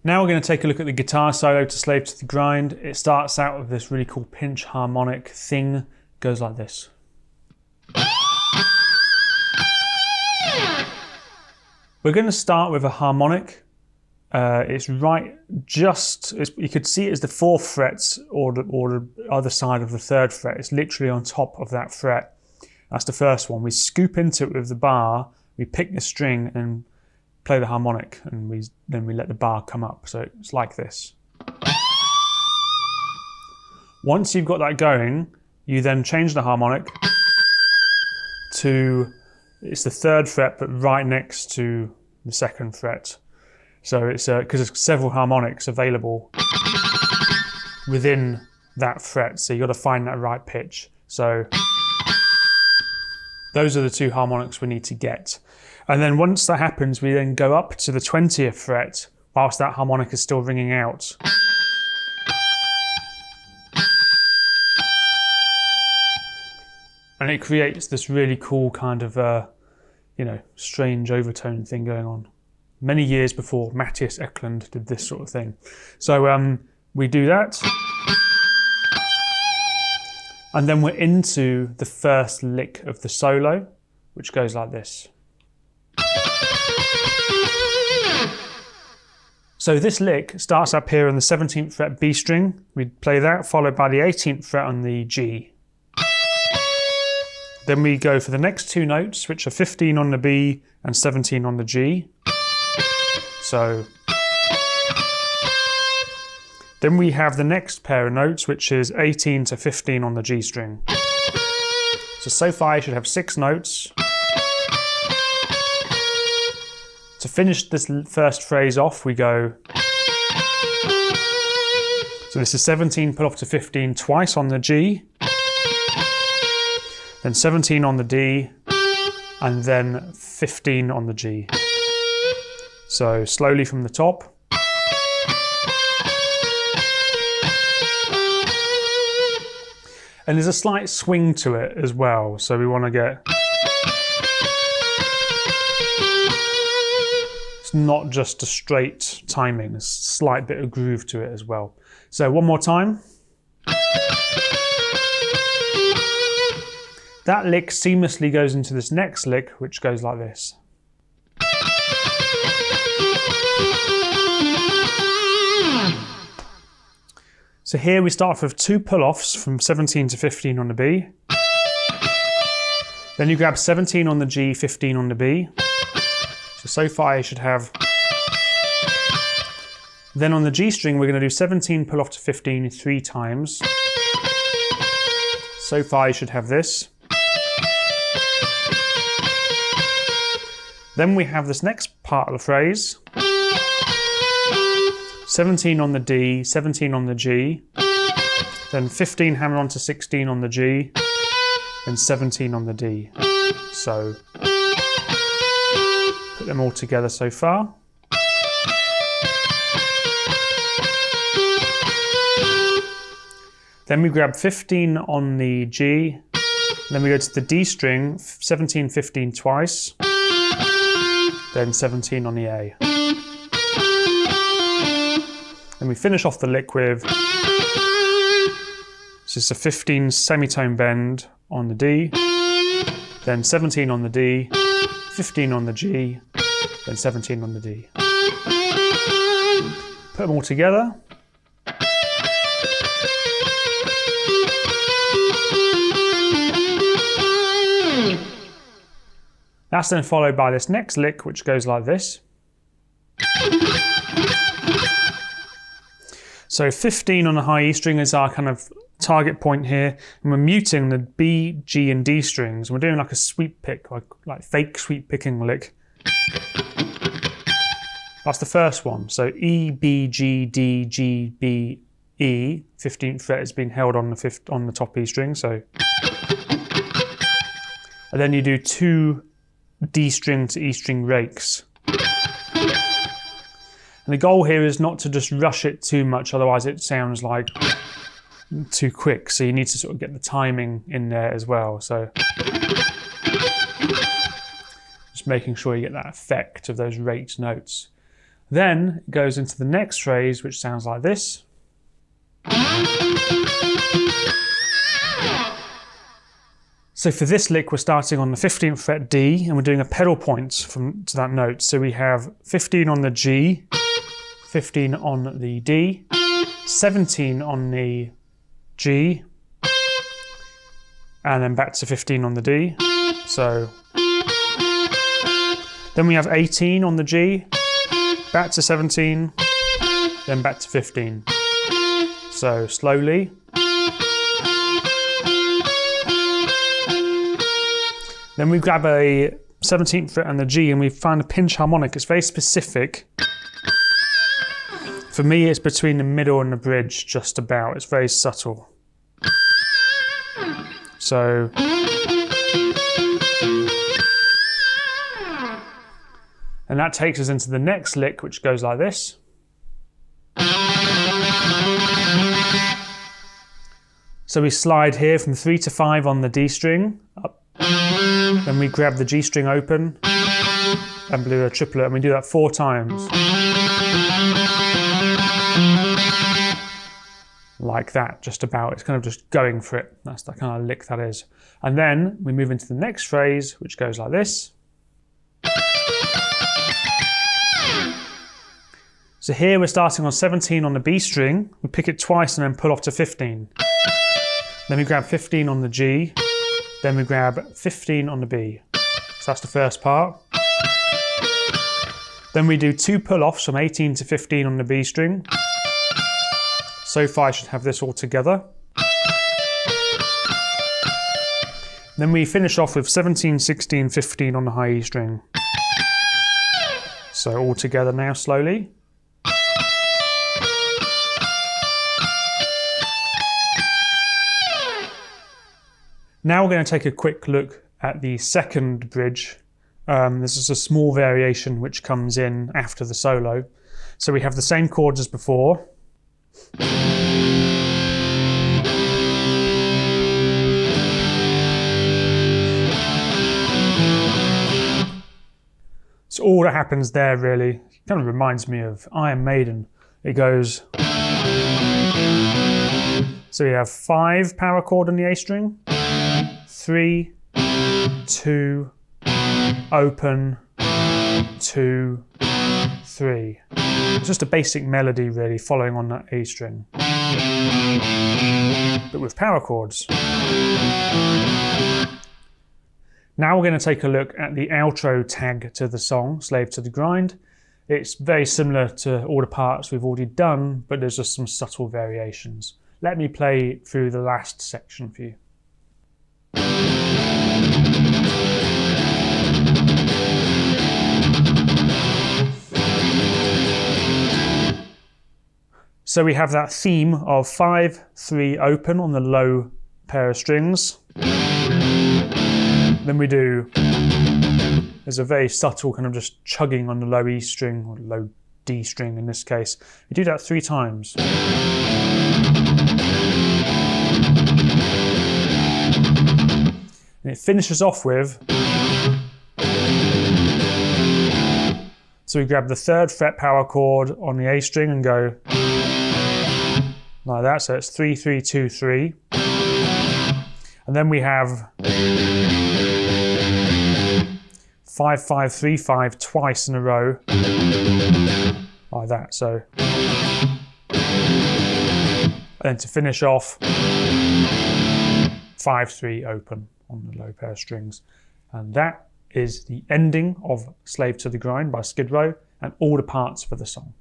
Now we're going to take a look at the guitar solo to Slave to the Grind. It starts out with this really cool pinch harmonic thing. It goes like this. We're going to start with a harmonic. It's right just, you could see it as the 4th fret or the other side of the 3rd fret. It's literally on top of that fret. That's the first one. We scoop into it with the bar, we pick the string and play the harmonic, and then we let the bar come up. So it's like this. Once you've got that going, you then change the harmonic to, it's the 3rd fret but right next to the 2nd fret. So it's because there's several harmonics available within that fret, so you've got to find that right pitch. So those are the 2 harmonics we need to get. And then once that happens, we then go up to the 20th fret whilst that harmonic is still ringing out. And it creates this really cool kind of, strange overtone thing going on. Many years before Matthias Eklund did this sort of thing. So we do that. And then we're into the first lick of the solo, which goes like this. So this lick starts up here on the 17th fret B string. We play that, followed by the 18th fret on the G. Then we go for the next 2 notes, which are 15 on the B and 17 on the G. So then we have the next pair of notes, which is 18 to 15 on the G string. So far I should have 6 notes. To finish this first phrase off, we go. So this is 17 put off to 15 twice on the G, then 17 on the D, and then 15 on the G. So slowly from the top. And there's a slight swing to it as well, so we want to get. It's not just a straight timing, there's a slight bit of groove to it as well. So one more time. That lick seamlessly goes into this next lick, which goes like this. So here we start with 2 pull-offs from 17 to 15 on the B. Then you grab 17 on the G, 15 on the B. So far you should have. Then on the G string we're going to do 17 pull off to 15 3 times. So far you should have this. Then we have this next part of the phrase. 17 on the D, 17 on the G, then 15 hammer on to 16 on the G, then 17 on the D. So put them all together so far. Then we grab 15 on the G, then we go to the D string, 17, 15 twice, then 17 on the A. Then we finish off the lick with, this is a 15 semitone bend on the D, then 17 on the D, 15 on the G, then 17 on the D. Put them all together. That's then followed by this next lick, which goes like this. So 15 on the high E string is our kind of target point here, and we're muting the B, G, and D strings. We're doing like a sweep pick, like fake sweep picking lick. That's the first one. So E, B, G, D, G, B, E. 15th fret has been held on the top E string. So, and then you do 2 D string to E string rakes. And the goal here is not to just rush it too much, otherwise it sounds like too quick. So you need to sort of get the timing in there as well. So just making sure you get that effect of those raked notes. Then it goes into the next phrase, which sounds like this. So for this lick, we're starting on the 15th fret D, and we're doing a pedal point to that note. So we have 15 on the G, 15 on the D, 17 on the G, and then back to 15 on the D. So then we have 18 on the G, back to 17, then back to 15. So slowly. Then we grab a 17th fret and the G and we find a pinch harmonic. It's very specific. For me, it's between the middle and the bridge, just about. It's very subtle. So. And that takes us into the next lick, which goes like this. So we slide here from 3 to 5 on the D string, up. Then we grab the G string open and do a triplet, and we do that 4 times. Like that, just about. It's kind of just going for it. That's the kind of lick that is. And then we move into the next phrase, which goes like this. So here we're starting on 17 on the B string. We pick it twice and then pull off to 15. Then we grab 15 on the G. Then we grab 15 on the B. So that's the first part. Then we do 2 pull-offs from 18 to 15 on the B string. So far I should have this all together. Then we finish off with 17, 16, 15 on the high E string. So all together now slowly. Now we're going to take a quick look at the second bridge. This is a small variation which comes in after the solo. So we have the same chords as before. So all that happens there really kind of reminds me of Iron Maiden. It goes. So we have 5 power chord on the A string. 3, 2, open, 2, 3. It's just a basic melody really following on that A string, but with power chords. Now we're going to take a look at the outro tag to the song, Slave to the Grind. It's very similar to all the parts we've already done, but there's just some subtle variations. Let me play through the last section for you. So we have that theme of 5, 3 open on the low pair of strings. Then we do, there's a very subtle kind of just chugging on the low E string, or low D string in this case. We do that 3 times. And it finishes off with, so we grab the 3rd fret power chord on the A string and go like that, so it's 3, 3, 2, 3. And then we have 5, 5, 3, 5 twice in a row, like that, so. And then to finish off, 5, 3 open on the low pair of strings. And that is the ending of Slave to the Grind by Skid Row and all the parts for the song.